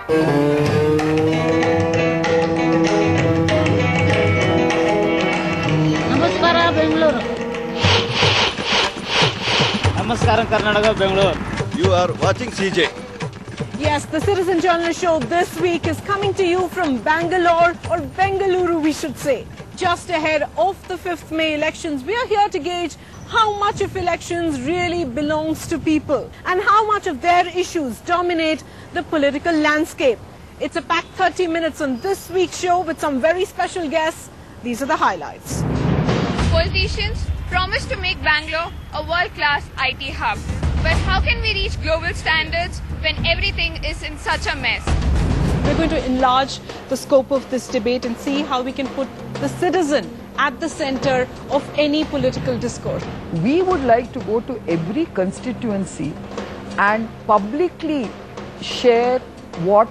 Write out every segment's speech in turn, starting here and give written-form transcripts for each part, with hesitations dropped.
Namaskara, Bangalore. Namaskaram, Karnataka, Bangalore. You are watching CJ. Yes, the Citizen Journalist Show this week is coming to you from Bangalore, or Bengaluru we should say. Just ahead of the 5th May elections, we are here to gauge how much of elections really belongs to people and how much of their issues dominate the political landscape. It's a packed 30 minutes on this week's show with some very special guests. These are the highlights. Politicians promise to make Bangalore a world-class IT hub. But how can we reach global standards when everything is in such a mess? We're going to enlarge the scope of this debate and see how we can put the citizen at the center of any political discourse. We would like to go to every constituency and publicly share what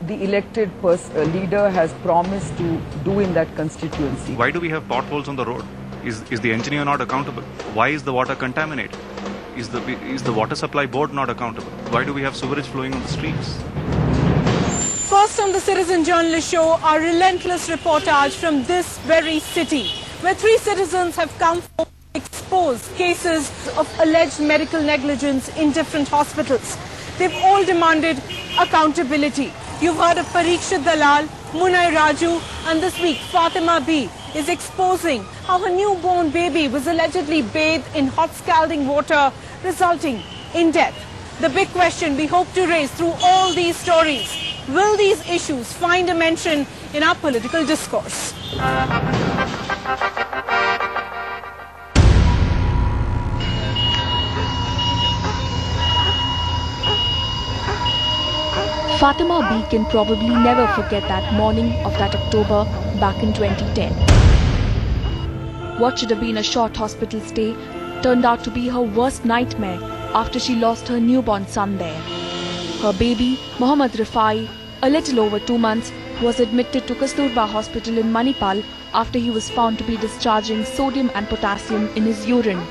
the elected leader has promised to do in that constituency. Why do we have potholes on the road? Is the engineer not accountable? Why is the water contaminated? Is the water supply board not accountable? Why do we have sewerage flowing on the streets? First on the Citizen Journalist Show, our relentless reportage from this very city, where 3 citizens have come forward to expose cases of alleged medical negligence in different hospitals. They've all demanded accountability. You've heard of Parikshit Dalal, Munay Raju, and this week Fatima B is exposing how her newborn baby was allegedly bathed in hot scalding water, resulting in death. The big question we hope to raise through all these stories: will these issues find a mention in our political discourse? Fatima B can probably never forget that morning of that October back in 2010. What should have been a short hospital stay turned out to be her worst nightmare after she lost her newborn son there. Her baby, Mohammad Rifai, a little over 2 months, was admitted to Kasturba Hospital in Manipal after he was found to be discharging sodium and potassium in his urine.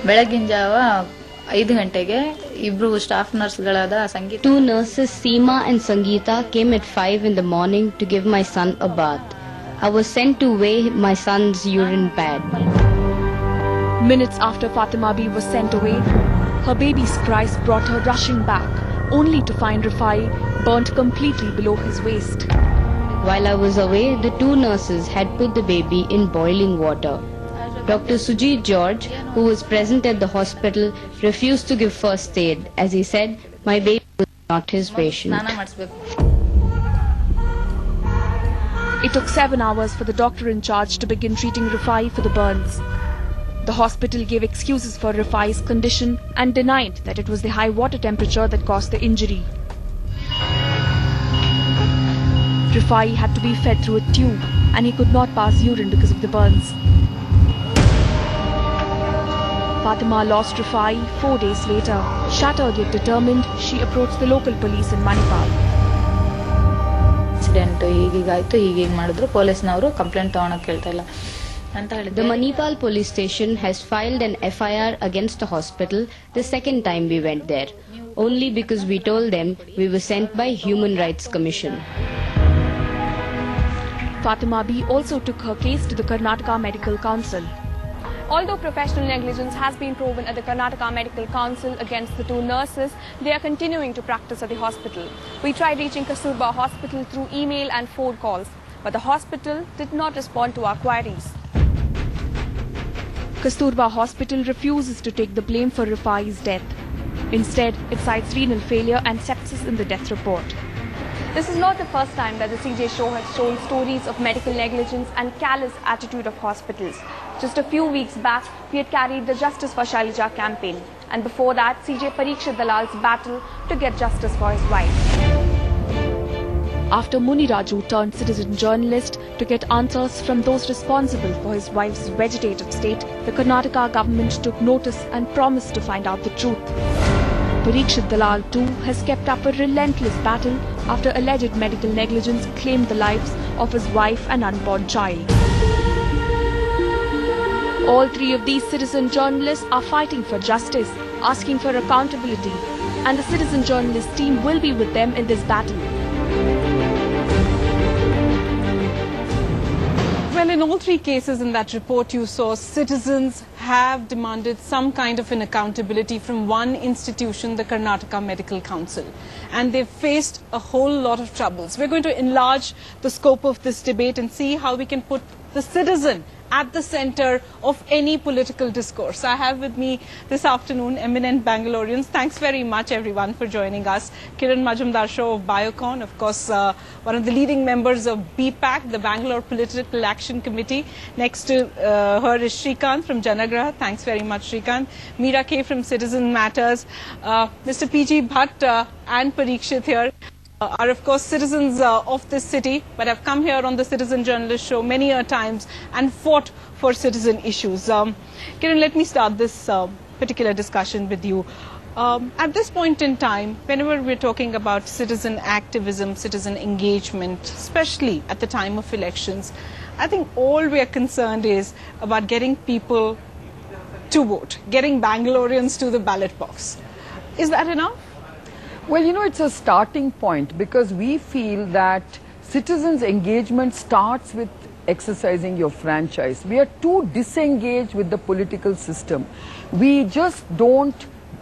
ಬೆಳಗಿನ ಜಾವ 5 ಗಂಟೆಗೆ ಇಬ್ರು staff ನರ್ಸ್ಗಳಾದ Sangeetha. 2 nurses, Seema and Sangeeta, came at 5 in the morning to give my son a bath. I was sent to weigh my son's urine pad. Minutes after Fatima B was sent away, her baby's cries brought her rushing back, only to find Rifai burnt completely below his waist. While I was away, the 2 nurses had put the baby in boiling water. Dr. Sujit George, who was present at the hospital, refused to give first aid as he said my baby was not his patient. It took 7 hours for the doctor in charge to begin treating Rifai for the burns. The hospital gave excuses for Rifai's condition and denied that it was the high water temperature that caused the injury. Rifai had to be fed through a tube and he could not pass urine because of the burns. Fatima lost Rifai 4 days later. Shattered yet determined, she approached the local police in Manipal. Incident ಹೀಗೀಗಾಯ್ತು, ಹೀಗೀಗ ಮಾಡಿದ್ರು, ಪೊಲೀಸ್ನವರು complaint ತಗೊಳಕ್ ಹೇಳ್ತಾ ಇಲ್ಲ ಅಂತ ಹೇಳಿದ್ರು. The Manipal police station has filed an FIR against the hospital the second time we went there, only because we told them we were sent by Human Rights Commission. Fatima B also took her case to the Karnataka Medical Council. Although professional negligence has been proven at the Karnataka Medical Council against the 2 nurses, they are continuing to practice at the hospital. We tried reaching Kasturba Hospital through email and phone calls, but the hospital did not respond to our queries. Kasturba Hospital refuses to take the blame for Rifai's death. Instead, it cites renal failure and sepsis in the death report. This is not the first time that the CJ show has shown stories of medical negligence and callous attitude of hospitals. Just a few weeks back, we had carried the Justice for Shailija campaign. And before that, CJ Parikshit Dalal's battle to get justice for his wife. After Munay Raju turned citizen journalist to get answers from those responsible for his wife's vegetative state, the Karnataka government took notice and promised to find out the truth. Parikshit Dalal too has kept up a relentless battle after alleged medical negligence claimed the lives of his wife and unborn child. All 3 of these citizen journalists are fighting for justice, asking for accountability, and the citizen journalist team will be with them in this battle. Well, in all three cases in that report you saw, citizens have demanded some kind of an accountability from one institution, the Karnataka Medical Council. And they've faced a whole lot of troubles. We're going to enlarge the scope of this debate and see how we can put the citizen at the center of any political discourse. I have with me this afternoon eminent Bangaloreans. Thanks very much everyone for joining us. Kiran Majumdar of Biocon, of course one of the leading members of BPAC, the Bangalore Political Action Committee. Next to her is Shrikant from Janagraha. Thanks very much, Shrikant. Meera K from Citizen Matters. Mr. PG Bhatt and Parikshit here are of course citizens of this city, but have come here on the Citizen Journalist Show many a times and fought for citizen issues. Kiran, let me start this particular discussion with you. At this point in time, whenever we're talking about citizen activism, citizen engagement, especially at the time of elections, I think all we are concerned is about getting people to vote, getting Bangaloreans to the ballot box. Is that enough? Well, you know, it's a starting point because we feel that citizens' engagement starts with exercising your franchise. We are too disengaged with the political system. We just don't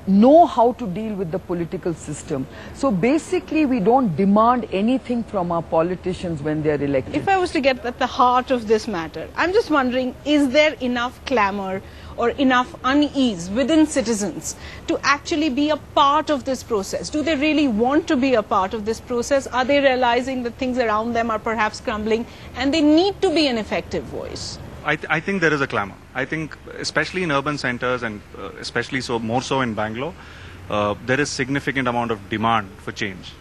know how to deal with the political system. So basically, we don't demand anything from our politicians when they are elected. If I was to get at the heart of this matter, I'm just wondering, is there enough clamor or enough unease within citizens to actually be a part of this process? Do they really want to be a part of this process? Are they realizing that things around them are perhaps crumbling and they need to be an effective voice? I think there is a clamor. I think especially in urban centers and especially more so in Bangalore, there is significant amount of demand for change.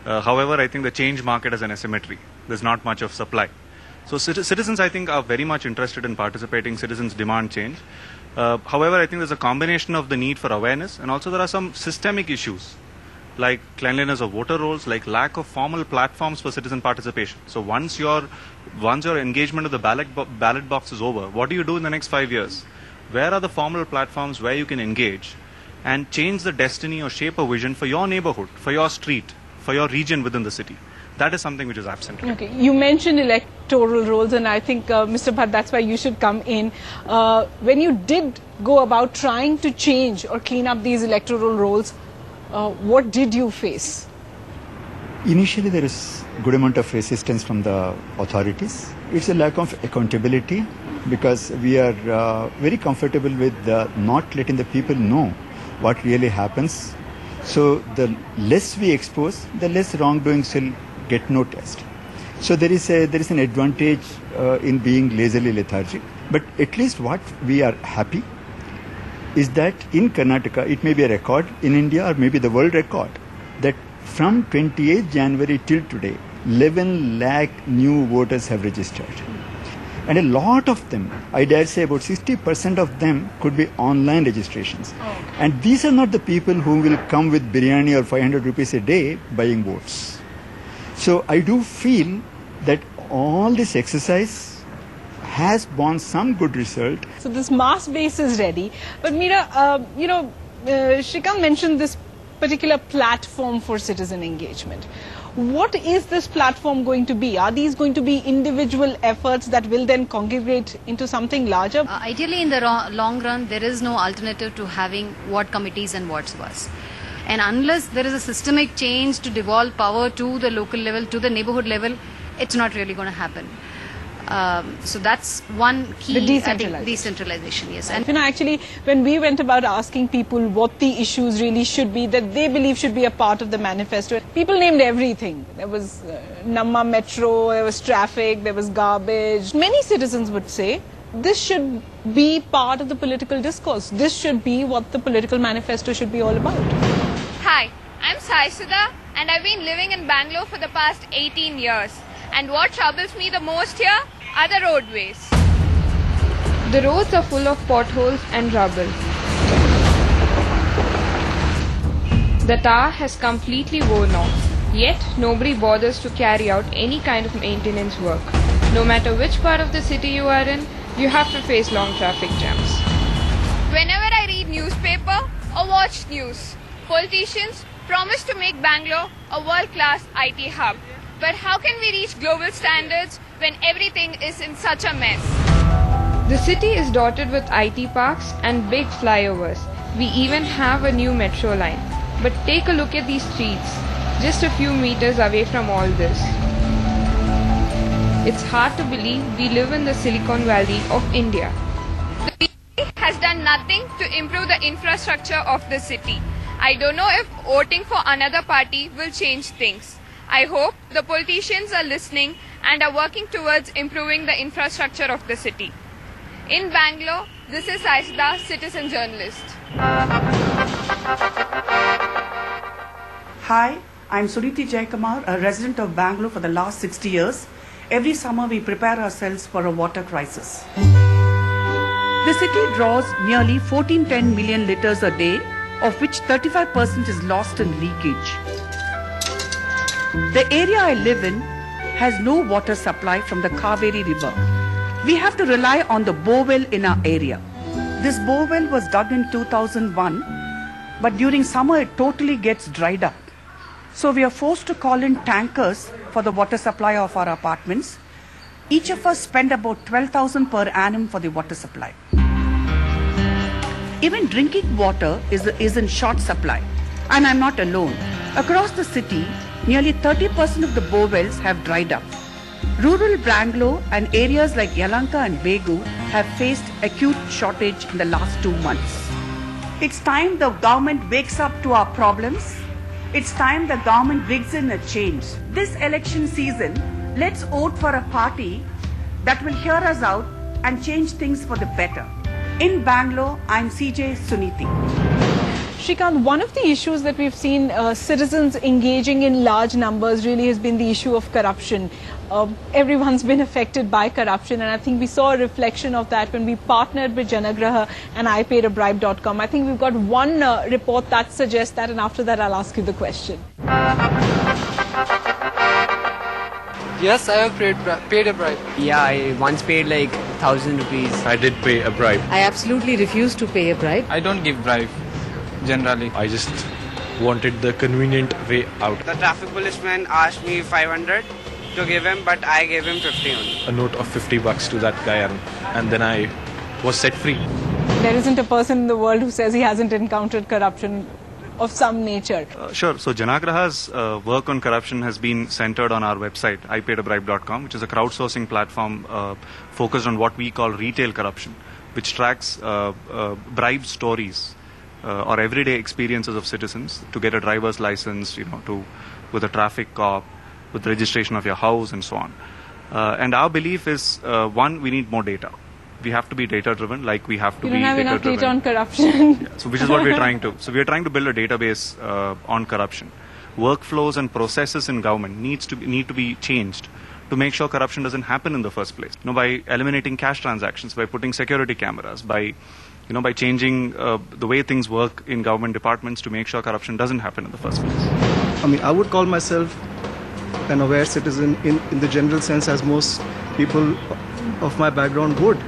However, I think the change market has an asymmetry. There's not much of supply. So citizens, I think, are very much interested in participating. Citizens demand change. However, I think there's a combination of the need for awareness, and also there are some systemic issues like cleanliness of voter rolls, like lack of formal platforms for citizen participation. So once your engagement of the ballot box is over, what do you do in the next 5 years? Where are the formal platforms where you can engage and change the destiny or shape a vision for your neighborhood, for your street, for your region within the city? That is something which is absent. Okay, you mentioned electoral rolls, and I think, Mr. Bhatt, that's why you should come in. When you did go about trying to change or clean up these electoral rolls, what did you face? Initially, there is good amount of resistance from the authorities. It's a lack of accountability because we are very comfortable with not letting the people know what really happens. So the less we expose, the less wrongdoings will get noticed. So there is an advantage in being lazily lethargic. But at least what we are happy is that in Karnataka, it may be a record in India or maybe the world record, that from 28th January till today, 11 lakh new voters have registered. And a lot of them, I dare say about 60% of them could be online registrations. Oh. And these are not the people who will come with biryani or 500 rupees a day buying votes. So I do feel that all this exercise has borne some good result. So this mass base is ready. But Meera, Shrikant mentioned this particular platform for citizen engagement. What is this platform going to be? Are these going to be individual efforts that will then congregate into something larger? Ideally, in the long run, there is no alternative to having ward committees and wards was. And unless there is a systemic change to devolve power to the local level, to the neighborhood level, it's not really going to happen. So that's one key, I think, decentralization, yes. And actually, when we went about asking people what the issues really should be, that they believe should be a part of the manifesto, people named everything. There was Namma Metro, there was traffic, there was garbage. Many citizens would say this should be part of the political discourse. This should be what the political manifesto should be all about. Hi, I'm Sai Sudha, and I've been living in Bangalore for the past 18 years. And what troubles me the most here are the roadways. The roads are full of potholes and rubble. The tar has completely worn off, yet nobody bothers to carry out any kind of maintenance work. No matter which part of the city you are in, you have to face long traffic jams. Whenever I read newspaper or watch news, politicians promise to make Bangalore a world-class IT hub. But how can we reach global standards when everything is in such a mess? The city is dotted with IT parks and big flyovers. We even have a new metro line. But take a look at these streets, just a few meters away from all this. It's hard to believe we live in the Silicon Valley of India. The BJP has done nothing to improve the infrastructure of the city. I don't know if voting for another party will change things. I hope the politicians are listening and are working towards improving the infrastructure of the city. In Bangalore, this is Saisda, citizen journalist. Hi, I'm Suniti Jaikumar, a resident of Bangalore for the last 60 years. Every summer we prepare ourselves for a water crisis. The city draws nearly 1410 million litres a day, of which 35% is lost in leakage. The area I live in has no water supply from the Kaveri river. We have to rely on the borewell in our area. This borewell was dug in 2001, but during summer it totally gets dried up. So we are forced to call in tankers for the water supply of our apartments. Each of us spend about 12,000 per annum for the water supply. Even drinking water is in short supply. And I'm not alone. Across the city, nearly 30% of the borewells have dried up. Rural Bangalore and areas like Yelahanka and Begu have faced acute shortage in the last 2 months. It's time the government wakes up to our problems. It's time the government brings in a change. This election season, let's vote for a party that will hear us out and change things for the better. In Bangalore, I'm CJ Suniti. Shrikant, one of the issues that we've seen citizens engaging in large numbers really has been the issue of corruption. Everyone's been affected by corruption, and I think we saw a reflection of that when we partnered with Janagraha and IPaidAbribe.com. I think we've got one report that suggests that, and after that I'll ask you the question. Yes, I have paid a bribe. Yeah, I once paid like 1,000 rupees. I did pay a bribe. I absolutely refuse to pay a bribe. I don't give bribe, generally. I just wanted the convenient way out. The traffic policeman asked me 500 to give him, but I gave him 50 only. A note of $50 to that guy, and then I was set free. There isn't a person in the world who says he hasn't encountered corruption of some nature. Sure. So Janagraha's work on corruption has been centered on our website, IPaidAbribe.com, which is a crowdsourcing platform focused on what we call retail corruption, which tracks bribe stories or everyday experiences of citizens to get a driver's license, with a traffic cop, with the registration of your house and so on. And our belief is, one, we need more data. We have to be data driven, like we have to be data driven. You don't have enough data on corruption. Yeah, so which is what we're trying to. So we're trying to build a database on corruption. Workflows and processes in government need to be changed to make sure corruption doesn't happen in the first place. By eliminating cash transactions, by putting security cameras, by changing the way things work in government departments to make sure corruption doesn't happen in the first place. I would call myself an aware citizen in the general sense, as most people of my background would.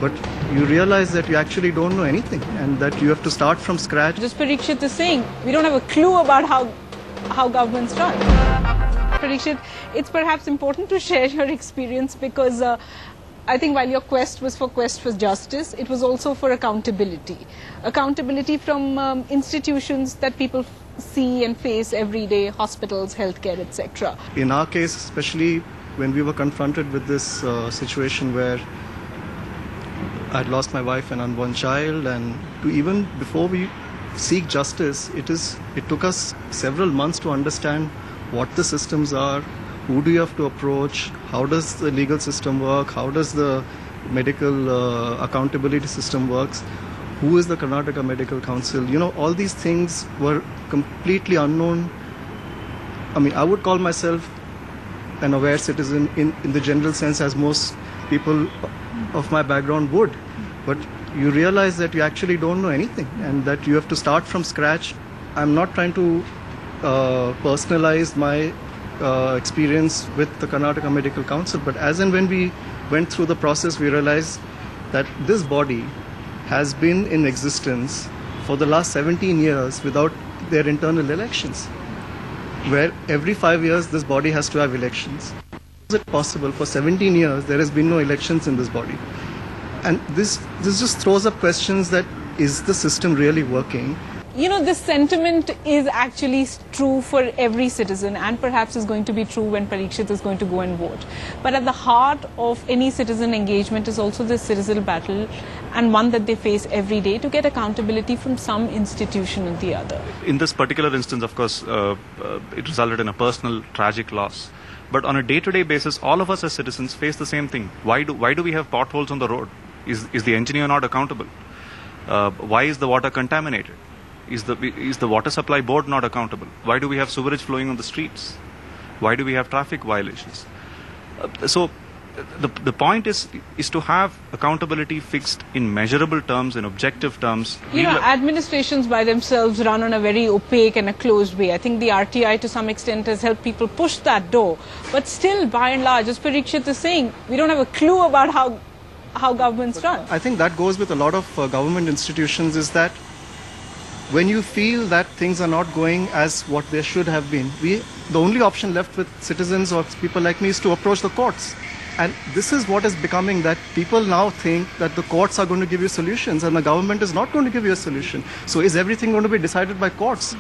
But you realize that you actually don't know anything and that you have to start from scratch. Just Parikshit is saying, we don't have a clue about how governments run. Parikshit, it's perhaps important to share your experience because I think while your quest was for justice, it was also for accountability. Accountability from institutions that people see and face every day, hospitals, healthcare, etc. In our case, especially when we were confronted with this situation where I'd lost my wife and unborn child, and even before we seek justice, it took us several months to understand what the systems are, who do you have to approach, how does the legal system work, how does the medical accountability system works, who is the Karnataka Medical Council. All these things were completely unknown. I would call myself an aware citizen in the general sense, as most people of my background would. But you realize that you actually don't know anything and that you have to start from scratch. I'm not trying to personalize my experience with the Karnataka Medical Council, but as and when we went through the process, we realized that this body has been in existence for the last 17 years without their internal elections, where every 5 years this body has to have elections. is it possible for 17 years there has been no elections in this body? And this just throws up questions that is the system really working? You know, this sentiment is actually true for every citizen, and perhaps is going to be true when Parikshit is going to go and vote. But at the heart of any citizen engagement is also this citizen battle, and one that they face every day to get accountability from some institution or the other. In this particular instance, of course, it resulted in a personal tragic loss. But on a day-to-day basis, all of us as citizens face the same thing. Why do we have potholes on the road? Is the engineer not accountable? Why is the water contaminated? Is the water supply board not accountable? Why do we have sewerage flowing on the streets? Why do we have traffic violations? So the point is to have accountability fixed in measurable terms, in objective terms. You know, administrations by themselves run on a very opaque and a closed way. I think the RTI to some extent has helped people push that door. But still, by and large, as Parikshit is saying, we don't have a clue about how governments run. I think that goes with a lot of government institutions, is that when you feel that things are not going as what they should have been, the only option left with citizens or people like me is to approach the courts. And this is what is becoming, that people now think that the courts are going to give you solutions and the government is not going to give you a solution. So is everything going to be decided by courts?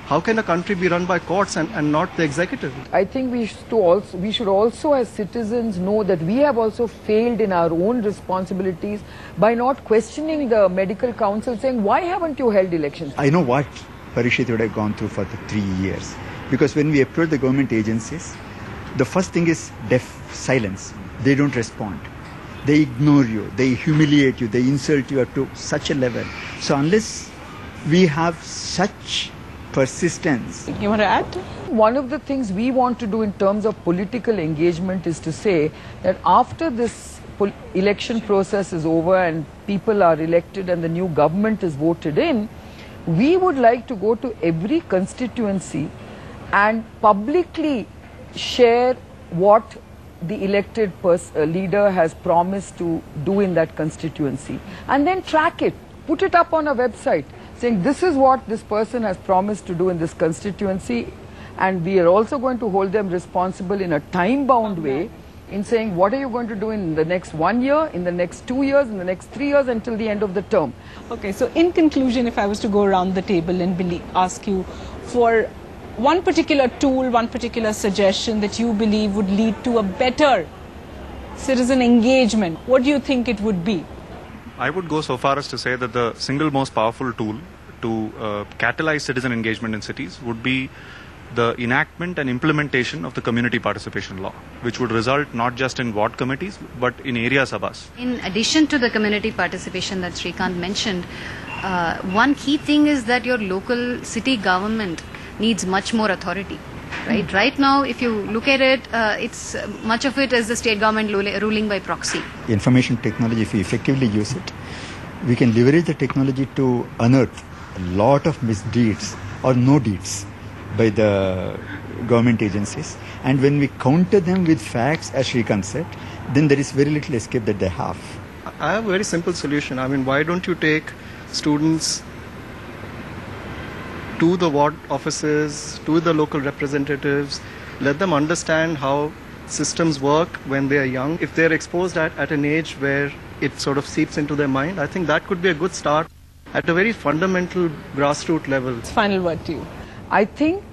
How can a country be run by courts and not the executive? I think we should also as citizens know that we have also failed in our own responsibilities by not questioning the medical council, saying, why haven't you held elections? I know what Parikshit would have gone through for the 3 years. Because when we approach the government agencies, the first thing is deaf silence. They don't respond. They ignore you. They humiliate you. They insult you up to such a level. So unless we have such persistence. You want to add? One of the things we want to do in terms of political engagement is to say that after this election process is over and people are elected and the new government is voted in, we would like to go to every constituency and publicly share what the elected leader has promised to do in that constituency, and then track it, put it up on a website, saying this is what this person has promised to do in this constituency, and we are also going to hold them responsible in a time-bound way in saying what are you going to do in the next 1 year, in the next 2 years, in the next 3 years until the end of the term. Okay, so in conclusion, if I was to go around the table and ask you for one particular tool, one particular suggestion that you believe would lead to a better citizen engagement, what do you think it would be? I would go so far as to say that the single most powerful tool to catalyze citizen engagement in cities would be the enactment and implementation of the community participation law, which would result not just in ward committees but in area sabhas. In addition to the community participation that Srikanth mentioned, one key thing is that your local city government needs much more authority. Right? Right now, if you look at it, it's much of it is the state government ruling by proxy. Information technology, if we effectively use it, we can leverage the technology to unearth a lot of misdeeds or no deeds by the government agencies. And when we counter them with facts, as Srikanth said, then there is very little escape that they have. I have a very simple solution. I mean, why don't you take students to the ward offices, to the local representatives, let them understand how systems work when they are young. If they're exposed at an age where it sort of seeps into their mind, I think that could be a good start at a very fundamental grassroots level. Final word to you. I think,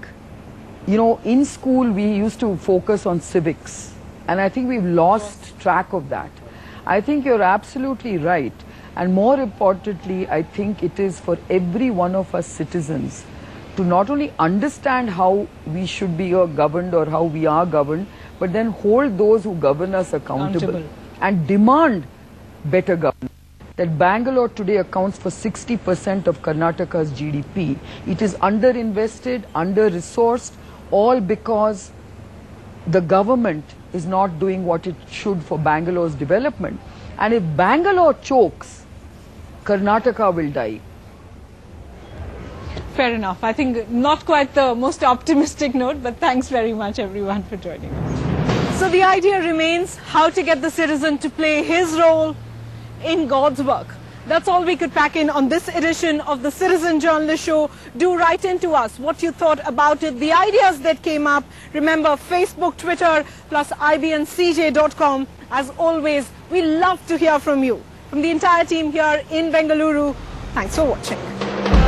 you know, in school we used to focus on civics, and I think we've lost track of that. I think you're absolutely right. And more importantly, I think it is for every one of us citizens to not only understand how we should be governed or how we are governed, but then hold those who govern us accountable and demand better governance. That Bangalore today accounts for 60% of Karnataka's GDP. It is underinvested, under-resourced, all because the government is not doing what it should for Bangalore's development. And if Bangalore chokes, Karnataka will die. Fair enough. I think not quite the most optimistic note, but thanks very much everyone for joining us. So the idea remains how to get the citizen to play his role in God's work. That's all we could pack in on this edition of the Citizen Journalist Show. Do write in to us what you thought about it, the ideas that came up. Remember, Facebook, Twitter, plus ibncj.com. As always, we love to hear from you. From the entire team here in Bengaluru, thanks for watching.